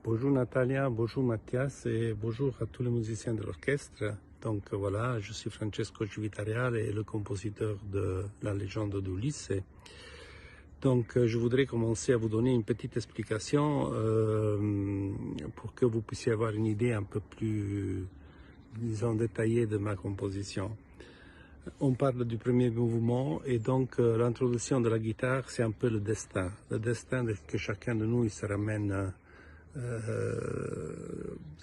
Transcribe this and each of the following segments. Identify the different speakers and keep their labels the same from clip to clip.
Speaker 1: Bonjour Natalia, bonjour Mathias et bonjour à tous les musiciens de l'orchestre. Donc voilà, je suis Francesco Civitariale et le compositeur de la légende d'Ulysse. Donc je voudrais commencer à vous donner une petite explication pour que vous puissiez avoir une idée un peu plus, disons, détaillée de ma composition. On parle du premier mouvement et donc l'introduction de la guitare, c'est un peu le destin que chacun de nous il se ramène.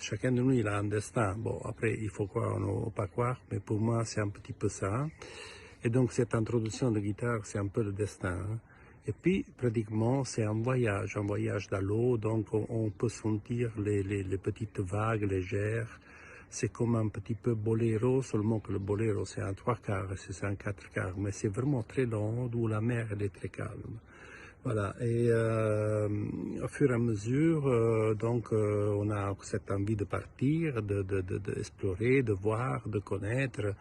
Speaker 1: Chacun de nous il a un destin. Bon, après il faut croire ou pas croire, mais pour moi c'est un petit peu ça. Et donc cette introduction de guitare, c'est un peu le destin. Et puis pratiquement c'est un voyage dans l'eau, donc on peut sentir les petites vagues légères. C'est comme un petit peu boléro, seulement que le boléro c'est un 3/4, c'est un 4/4, mais c'est vraiment très long, d'où la mer elle est très calme. Voilà, et au fur et à mesure, donc on a cette envie de partir, d'explorer, de voir, de connaître,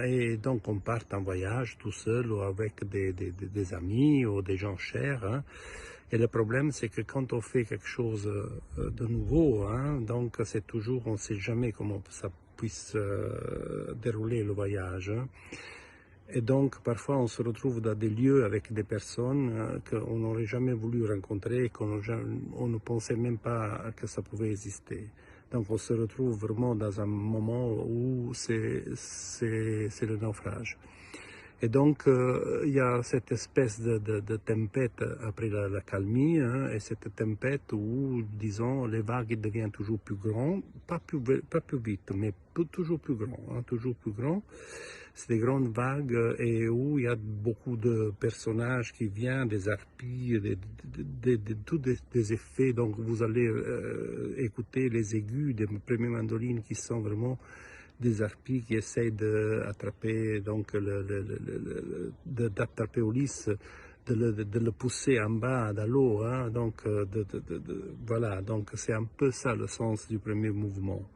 Speaker 1: et donc on part en voyage tout seul ou avec des amis ou des gens chers. Hein. Et le problème, c'est que quand on fait quelque chose de nouveau, hein, donc c'est toujours, on ne sait jamais comment ça puisse dérouler le voyage. Hein. Et donc, parfois, on se retrouve dans des lieux avec des personnes qu'on n'aurait jamais voulu rencontrer, on ne pensait même pas que ça pouvait exister. Donc, on se retrouve vraiment dans un moment où c'est le naufrage. Et donc, il y a cette espèce de tempête après la calmie, hein, et cette tempête où, disons, les vagues deviennent toujours plus grandes, pas plus vite, mais toujours plus grands, hein, toujours plus grands. C'est des grandes vagues et où il y a beaucoup de personnages qui viennent, des harpies, tous des effets. Donc, vous allez écouter les aigus des premières mandolines qui sont vraiment des harpies qui essayent d'attraper donc d'attraper Ulysse, de le pousser en bas dans l'eau, hein, donc voilà, donc c'est un peu ça le sens du premier mouvement.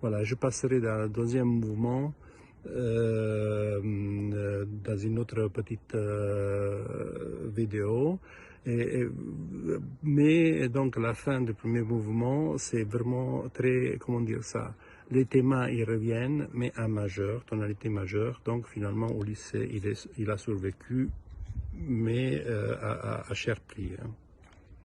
Speaker 1: Voilà, je passerai dans le deuxième mouvement dans une autre petite vidéo. Mais donc la fin du premier mouvement, c'est vraiment très, comment dire ça, les thèmes ils reviennent, mais en majeur, tonalité majeure. Donc finalement, Ulysse, il a survécu, mais à cher prix. Hein.